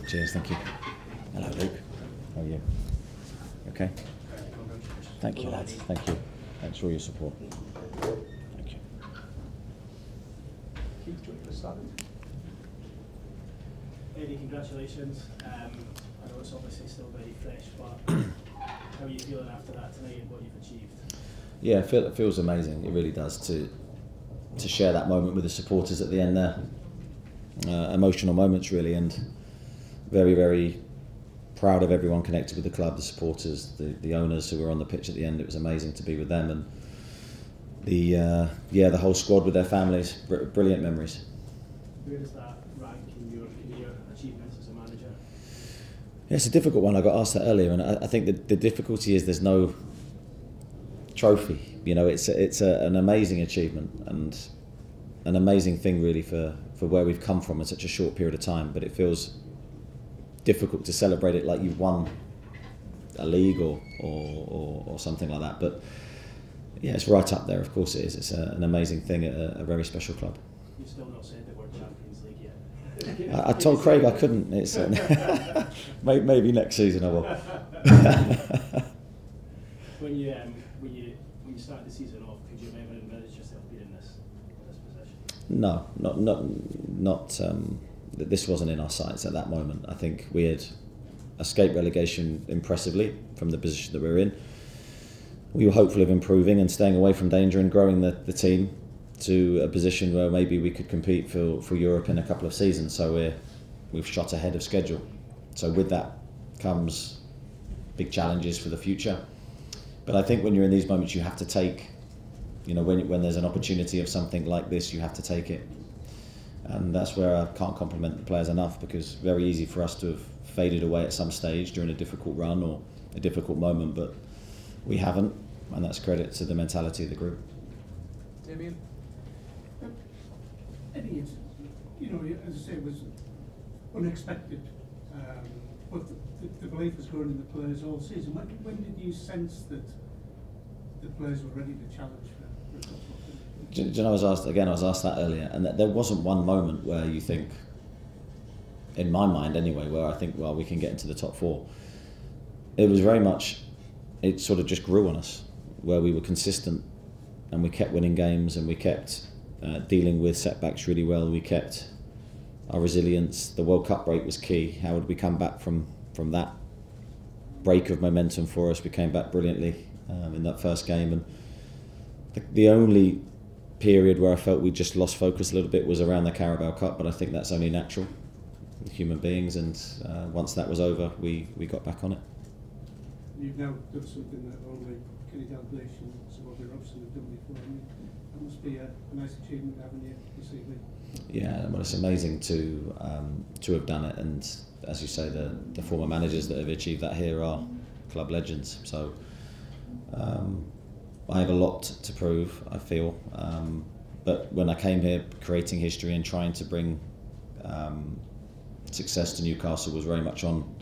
Cheers, thank you. Hello, Luke. How are you? Okay. Thank you, lads. Thank you. Thanks for all your support. Thank you. Keith, do you want to get started? Eddie, congratulations. I know it's obviously still very fresh, but how are you feeling after that tonight and what you've achieved? Yeah, it feels amazing. It really does to share that moment with the supporters at the end there. Emotional moments, really, and very, very proud of everyone connected with the club, the supporters, the owners who were on the pitch at the end. It was amazing to be with them, and the whole squad with their families. Brilliant memories. Where does that rank in your achievements as a manager? Yeah, it's a difficult one. I got asked that earlier, and I think the difficulty is there's no trophy. You know, it's an amazing achievement and an amazing thing, really, for where we've come from in such a short period of time. But it feels difficult to celebrate it like you've won a league or something like that. But yeah, it's right up there. Of course it is. It's an amazing thing at a very special club. You've still not said the word Champions League yet. I told Craig I couldn't. It's maybe next season I will. When you started the season off, could you have ever envisaged yourself being in this position? No, not. This wasn't in our sights at that moment. I think we had escaped relegation impressively from the position that we were in. We were hopeful of improving and staying away from danger and growing the team to a position where maybe we could compete for Europe in a couple of seasons. So we've shot ahead of schedule. So with that comes big challenges for the future. But I think when you're in these moments, you have to take, you know, when there's an opportunity of something like this, you have to take it. And that's where I can't compliment the players enough, because very easy for us to have faded away at some stage during a difficult run or a difficult moment, but we haven't, and that's credit to the mentality of the group. Damien? Eddie, you know, as I say, it was unexpected, but the belief was growing in the players all season. When did you sense that the players were ready to challenge for a top four? Do you know, I was asked that earlier, and there wasn't one moment where you think, in my mind anyway, where I think, well, we can get into the top four. It was very much, it sort of just grew on us, where we were consistent and we kept winning games and we kept dealing with setbacks really well. We kept our resilience. The World Cup break was key. How would we come back from that break of momentum for us? We came back brilliantly in that first game, and the only period where I felt we just lost focus a little bit was around the Carabao Cup, but I think that's only natural with human beings, and once that was over, we got back on it. You've now done something that only Kenny Dalglish and some other Robson have done before. I mean, that must be a nice achievement having you this evening. Yeah, well, it's amazing to have done it, and as you say, the former managers that have achieved that here are club legends. So I have a lot to prove, I feel, but when I came here, creating history and trying to bring success to Newcastle was very much on,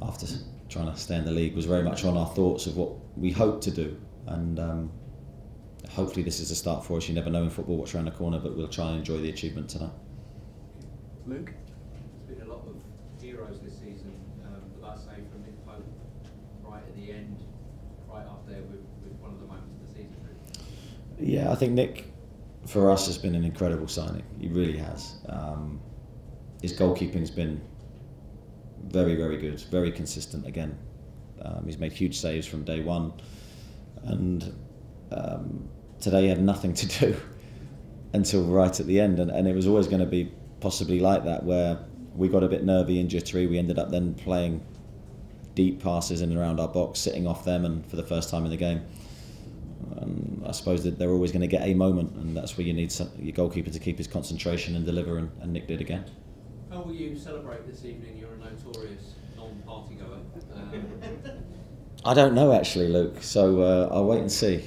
after trying to stay in the league, was very much on our thoughts of what we hope to do, and hopefully this is a start for us. You never know in football what's around the corner, but we'll try and enjoy the achievement tonight. Luke? There's been a lot of heroes this season, but like I say, from Nick Howe right at the end, right up there with one of the moments of the season. Yeah, I think Nick, for us, has been an incredible signing. He really has. His goalkeeping's been very, very good, very consistent again. He's made huge saves from day one, and today he had nothing to do until right at the end, and it was always going to be possibly like that, where we got a bit nervy and jittery. We ended up then playing deep passes in and around our box, sitting off them, and for the first time in the game. I suppose that they're always going to get a moment, and that's where you need your goalkeeper to keep his concentration and deliver, and Nick did again. How will you celebrate this evening? You're a notorious non-party goer. I don't know actually, Luke. So I'll wait and see.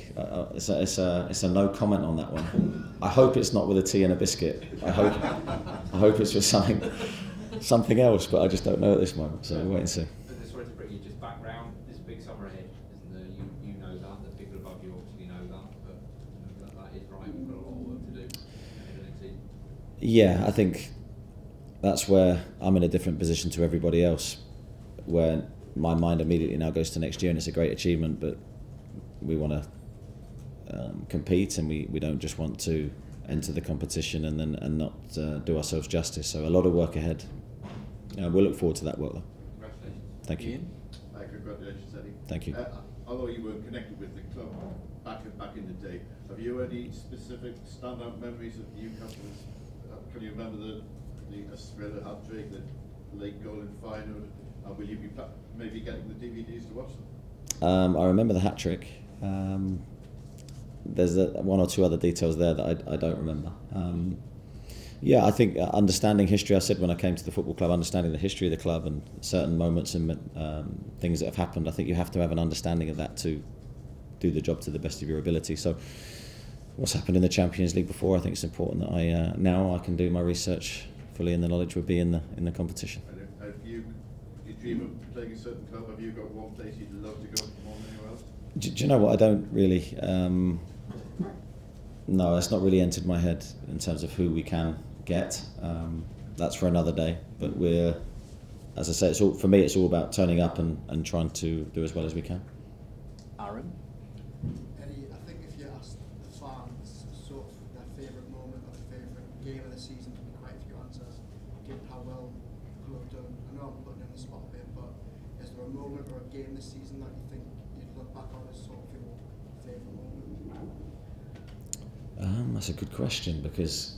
It's a no comment on that one. I hope it's not with a tea and a biscuit. I hope it's with something else, but I just don't know at this moment. So we'll wait and see. Sorry to bring you just back round. There's a big summer ahead, isn't there? You know that. The people above you obviously know that, but that is right. We've got a lot of work to do ahead of next season. Yeah, I think that's where I'm in a different position to everybody else, where my mind immediately now goes to next year, and it's a great achievement, but we want to compete, and we don't just want to enter the competition and not do ourselves justice. So a lot of work ahead. We'll look forward to that work though. Congratulations. Thank you. Ian? Congratulations, Eddie. Thank you. Although you weren't connected with the club back in the day, have you any specific standout memories of Newcastle? Can you remember the Australia hat-trick, the late goal in final? And will you be maybe getting the DVDs to watch them? I remember the hat-trick. There's one or two other details there that I don't remember. Yeah, I think understanding history, I said when I came to the football club, understanding the history of the club and certain moments and things that have happened, I think you have to have an understanding of that to do the job to the best of your ability. So what's happened in the Champions League before, I think it's important that I now I can do my research fully, and the knowledge would be in the competition. And have you dream of playing a certain club? Have you got one place you'd love to go more than anywhere else? Do you know what? I don't really. No, that's not really entered my head in terms of who we can get. That's for another day. But we're, as I say, it's all, for me, it's all about turning up and trying to do as well as we can. Aaron? Eddie, I think if you asked the fans sort of their favourite moment or their favourite game of the season, there'd be quite a few answers, given how well the club have done. I know I'm putting in the spot a bit, but is there a moment or a game this season that you think you'd look back on as sort of your favourite moment? That's a good question, because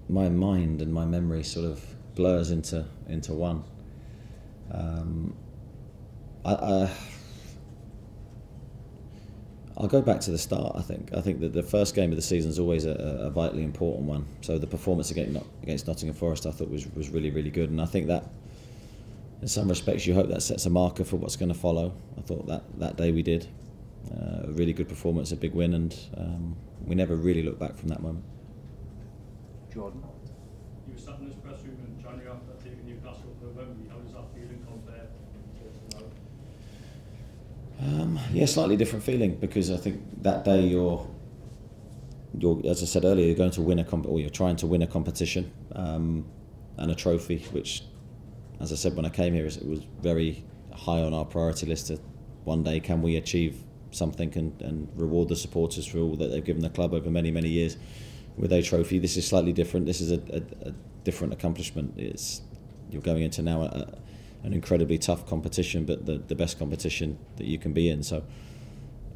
my mind and my memory sort of blurs into one. I'll go back to the start. I think that the first game of the season is always a vitally important one. So the performance against Nottingham Forest, I thought was really, really good, and I think that in some respects you hope that sets a marker for what's going to follow. I thought that day we did a really good performance, a big win, and we never really looked back from that moment. Jordan? You were sat in this press room in January after taking Newcastle to Wembley. How does that feeling compare to now? Yeah, slightly different feeling, because I think that day you're as I said earlier, you're going to win or you're trying to win a competition and a trophy, which, as I said when I came here, it was very high on our priority list. To one day, can we achieve something and reward the supporters for all that they've given the club over many, many years with a trophy. This is slightly different. This is a different accomplishment. You're going into now an incredibly tough competition, but the best competition that you can be in. So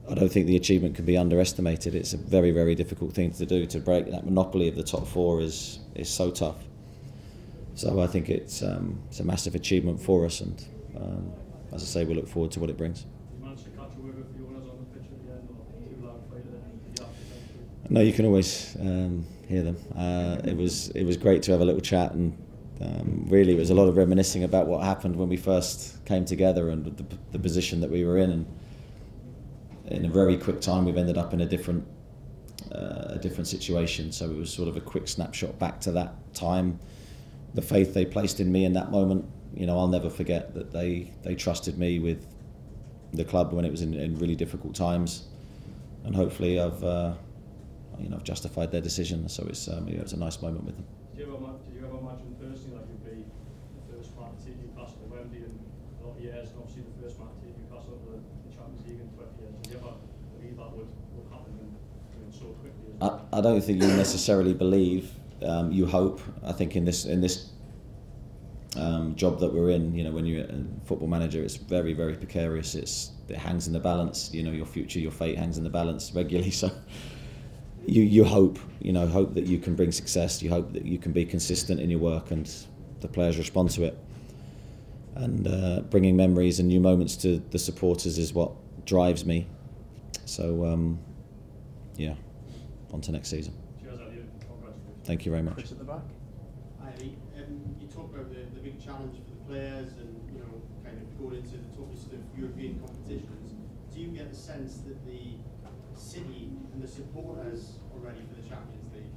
I don't think the achievement can be underestimated. It's a very, very difficult thing to do. To break that monopoly of the top four is so tough. So I think it's a massive achievement for us, and as I say, we look forward to what it brings. You managed to catch a word with the owners on the pitch at the end, or too loud for you then? Did you have to come through? No, you can always hear them. It was great to have a little chat, and really it was a lot of reminiscing about what happened when we first came together and the position that we were in. And in a very quick time, we've ended up in a different situation. So it was sort of a quick snapshot back to that time. The faith they placed in me in that moment, I'll never forget that they trusted me with the club when it was in really difficult times, and hopefully I've justified their decision. So it's it was a nice moment with them. Did you ever imagine personally that you'd be the first man to take Newcastle to Wembley in a lot of years, and obviously the first man to take Newcastle to the Champions League in 20 years? Did you ever believe that would happen so quickly? I don't think you necessarily believe. You hope. I think in this job that we're in, when you're a football manager, it's very, very precarious. It hangs in the balance. Your future, your fate hangs in the balance regularly. So you hope, hope that you can bring success. You hope that you can be consistent in your work, and the players respond to it. And bringing memories and new moments to the supporters is what drives me. So yeah, on to next season. Cheers, Eddie. Congratulations. Thank you very much. Chris at the back? Hi, Eddie. You talk about the big challenge for the players and, kind of going into the toughest of European competitions. Do you get the sense that the city and the supporters are ready for the Champions League?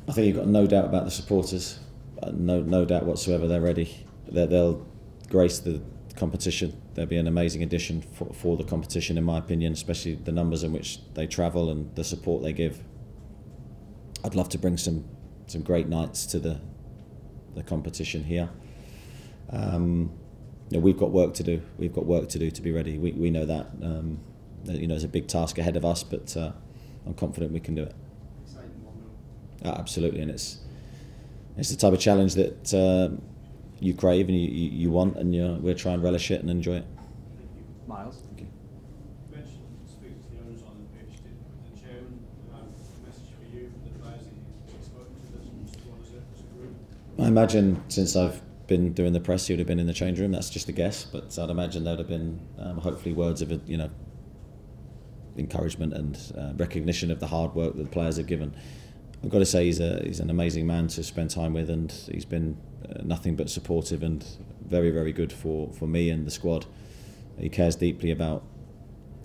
I think you've got no doubt about the supporters. No doubt whatsoever they're ready. They'll grace the competition. They'll be an amazing addition for the competition, in my opinion, especially the numbers in which they travel and the support they give. I'd love to bring some some great nights to the competition here. We've got work to do. We've got work to do to be ready. We know that. There's a big task ahead of us, but I'm confident we can do it. Exciting one, though. Absolutely, and it's the type of challenge that you crave and you want, and we'll try and relish it and enjoy it. Miles? Thank you. Rich, speaking to the owners on the pitch, did the chairman have a message for you, the players that you've spoken to, as well as a group? I imagine since I've been doing the press, he would have been in the change room. That's just a guess, but I'd imagine there would have been hopefully words of encouragement and recognition of the hard work that the players have given. I've got to say he's an amazing man to spend time with, and he's been nothing but supportive and very, very good for me and the squad. He cares deeply about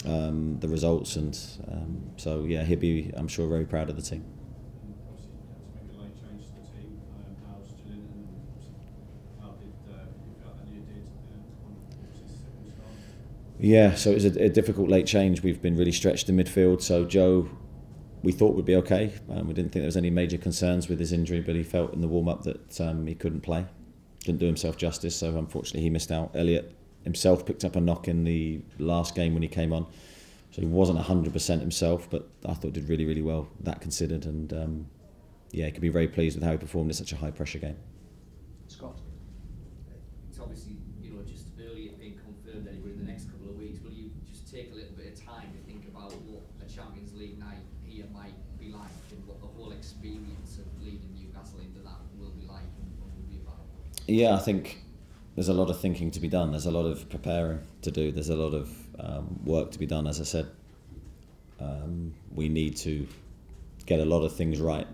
the results, and so yeah, he'll be, I'm sure, very proud of the team. Obviously, you had to make a late change to the team. Howe still in, and how did you feel that you did on his second start? Yeah, so it was a difficult late change. We've been really stretched in midfield. So Joe, we thought would be okay. We didn't think there was any major concerns with his injury, but he felt in the warm-up that he couldn't play. Didn't do himself justice, so unfortunately he missed out. Elliot himself picked up a knock in the last game when he came on. So he wasn't 100% himself, but I thought did really, really well, that considered. And yeah, he could be very pleased with how he performed in such a high-pressure game. Scott? It's obviously, just early it being confirmed anyway in the next couple of weeks. Will you just take a little bit of time to think about what a Champions League night here might be like, and what the whole experience of leading Newcastle into that will be like and what will be about? Yeah, I think there's a lot of thinking to be done. There's a lot of preparing to do. There's a lot of work to be done. As I said, we need to get a lot of things right.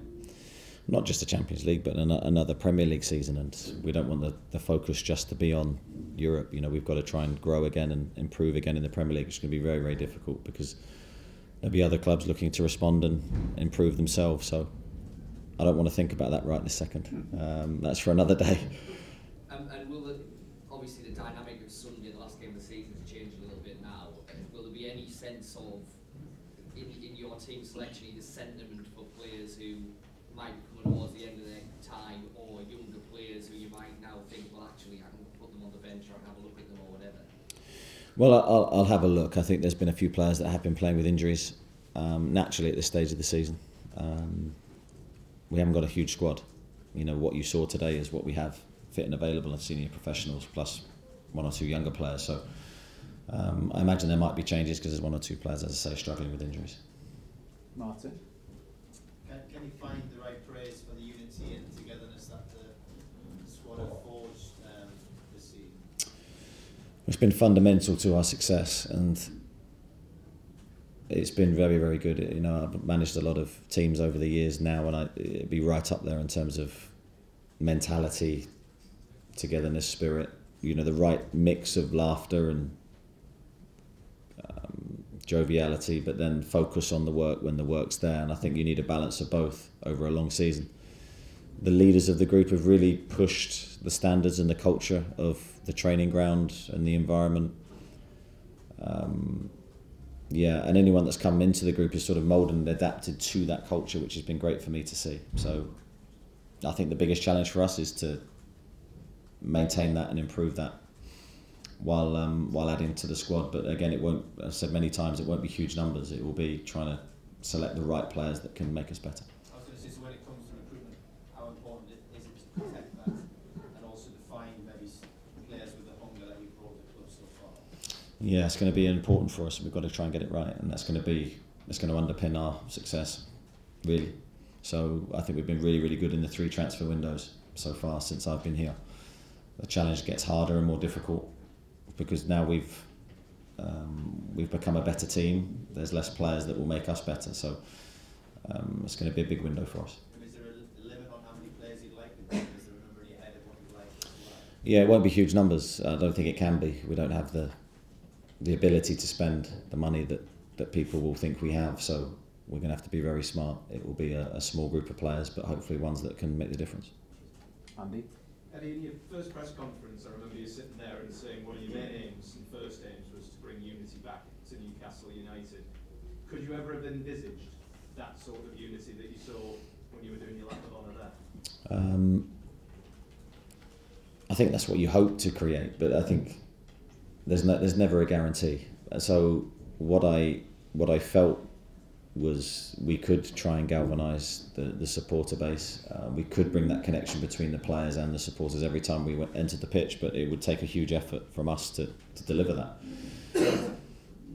Not just the Champions League, but another Premier League season. And we don't want the focus just to be on Europe. We've got to try and grow again and improve again in the Premier League. It's going to be very, very difficult because there'll be other clubs looking to respond and improve themselves. So I don't want to think about that right this second. That's for another day. And will obviously the dynamic of Sunday, the last game of the season, has changed a little bit now. Will there be any sense of, in your team selection, either sentiment for players who might be coming towards the end of their time, or younger players who you might now think, well, actually, I can put them on the bench or I can have a look at them or whatever? Well, I'll have a look. I think there's been a few players that have been playing with injuries naturally at this stage of the season. We haven't got a huge squad. What you saw today is what we have fit and available of senior professionals plus one or two younger players. So I imagine there might be changes because there's one or two players, as I say, struggling with injuries. Martin? Can you find the right praise for the unity and togetherness that the squad have forged this season? It's been fundamental to our success, and it's been very, very good. I've managed a lot of teams over the years now, and it'd be right up there in terms of mentality, togetherness, spirit. The right mix of laughter and joviality, but then focus on the work when the work's there. And I think you need a balance of both over a long season. The leaders of the group have really pushed the standards and the culture of the training ground and the environment. And anyone that's come into the group is sort of moulded and adapted to that culture, which has been great for me to see. So I think the biggest challenge for us is to maintain that and improve that while adding to the squad. But again, it won't, I've said many times, it won't be huge numbers. It will be trying to select the right players that can make us better. I was going to say, so when it comes to recruitment, how important is it to protect that and also to find maybe players with the hunger that you've brought to the club so far? Yeah, it's going to be important for us. We've got to try and get it right, and that's going to underpin our success, really. So I think we've been really, really good in the 3 transfer windows so far since I've been here. The challenge gets harder and more difficult because now we've become a better team. There's less players that will make us better, so it's going to be a big window for us. Is there a limit on how many players you'd like? Is there a number in your head of what you'd like? Yeah, it won't be huge numbers. I don't think it can be. We don't have the ability to spend the money that people will think we have, so we're going to have to be very smart. It will be a small group of players, but hopefully ones that can make the difference. Andy? Eddie, in your first press conference, I remember you sitting there and saying one of your main aims and first aims was to bring unity back to Newcastle United. Could you ever have envisaged that sort of unity that you saw when you were doing your lap of honour there? I think that's what you hope to create, but I think there's never a guarantee. So what I felt was we could try and galvanise the supporter base. We could bring that connection between the players and the supporters every time we entered the pitch, but it would take a huge effort from us to deliver that.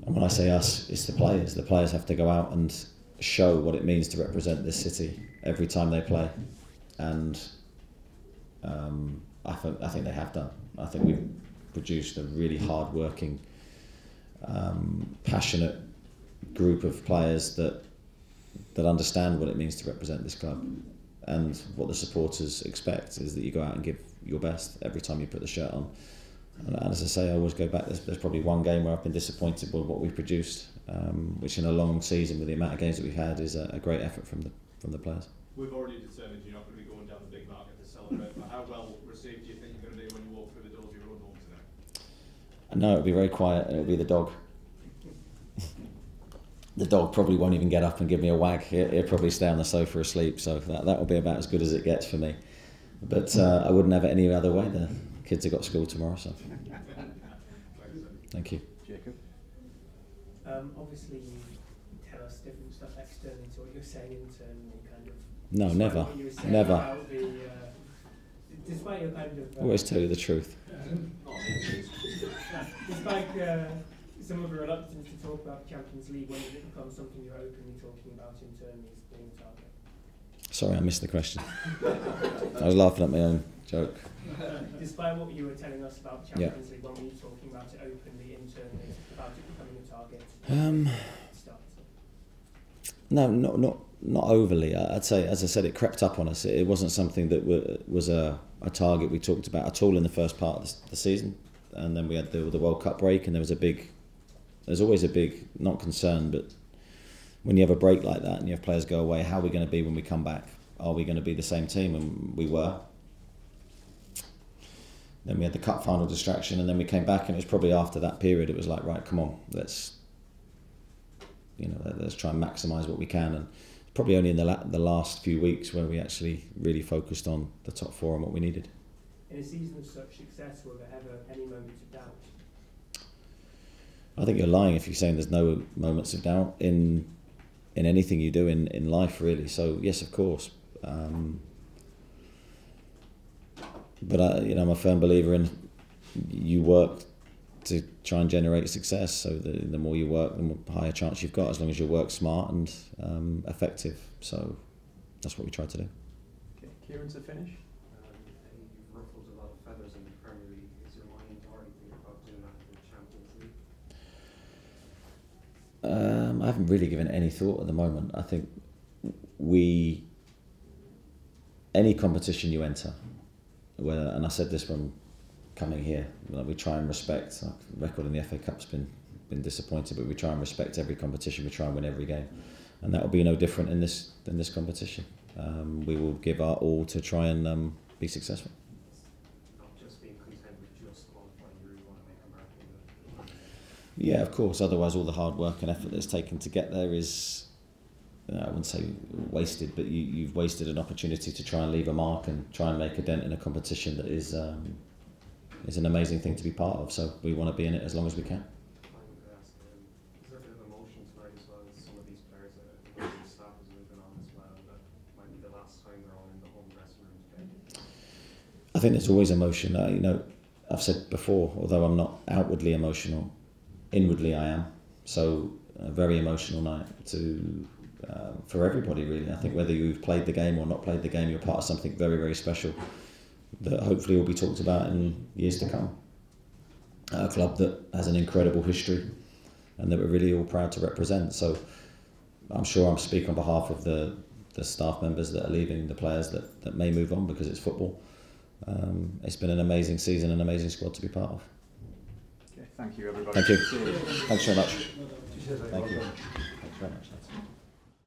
And when I say us, it's the players. The players have to go out and show what it means to represent this city every time they play. And I think they have done. I think we've produced a really hard-working, passionate group of players that understand what it means to represent this club, and what the supporters expect is that you go out and give your best every time you put the shirt on. And as I say, I always go back, there's probably one game where I've been disappointed with what we've produced, which in a long season with the amount of games that we've had is a great effort from the players. We've already determined you're not going to be going down the big market to celebrate, but how well received do you think you're going to be when you walk through the doors of your own home today? I know it'll be very quiet, and it'll be the dog. The dog probably won't even get up and give me a wag. He'll probably stay on the sofa asleep, so that will be about as good as it gets for me. But I wouldn't have it any other way. The kids have got school tomorrow, so thank you. Jacob? Obviously you tell us different stuff externally to what you're saying internally, kind of. No, despite never. what you were saying Never. about despite your kind of... Always tell you the truth. Despite some of the reluctance to talk about the Champions League, when did it become something you're openly talking about internally as being a target? Sorry, I missed the question. I was laughing at my own joke. Despite what you were telling us about the Champions League, when were you talking about it openly internally about it becoming a target? No, not overly. I'd say, as I said, it crept up on us. It wasn't something that was a target we talked about at all in the first part of the season. And then we had the World Cup break, and there's always a big, not concern, but when you have a break like that and you have players go away, how are we going to be when we come back? Are we going to be the same team? And we were. Then we had the cup final distraction, and then we came back, and it was probably after that period it was like, right, come on, let's try and maximise what we can. And probably only in the last few weeks where we actually really focused on the top four and what we needed. In a season of such success, were there ever any moments of doubt? I think you're lying if you're saying there's no moments of doubt in anything you do in life, really. So yes, of course. But I'm a firm believer in you work to try and generate success. So the more you work, the more higher chance you've got, as long as you work smart and effective. So that's what we try to do. Okay, Kieran to finish. You've ruffled a lot of feathers in the Premier League. Is your mind already thinking about doing that in the Champions League? I haven't really given it any thought at the moment. I think any competition you enter, and I said this when coming here, we try and respect. Our record in the FA Cup's been disappointed, but we try and respect every competition. We try and win every game, and that will be no different in this competition. We will give our all to try and be successful. Not just being content with just qualifying, you really want to make a mark in the... Yeah, of course. Otherwise, all the hard work and effort that's taken to get there is, I wouldn't say wasted, but you've wasted an opportunity to try and leave a mark and try and make a dent in a competition that is an amazing thing to be part of. So we want to be in it as long as we can. Is there a bit of emotion tonight as well as some of these players that the staff is moving on as well, that might be the last time they're all in the home dressing room together? I think there's always emotion. I've said before, although I'm not outwardly emotional, inwardly I am. So a very emotional night for everybody, really. I think whether you've played the game or not played the game, you're part of something very, very special that hopefully will be talked about in years to come. A club that has an incredible history and that we're really all proud to represent. So I'm sure I'm speaking on behalf of the staff members that are leaving, the players that may move on because it's football. It's been an amazing season, an amazing squad to be part of. Okay, thank you everybody. Thank you. Cheers. Thanks very much. Thank you. Thanks very much.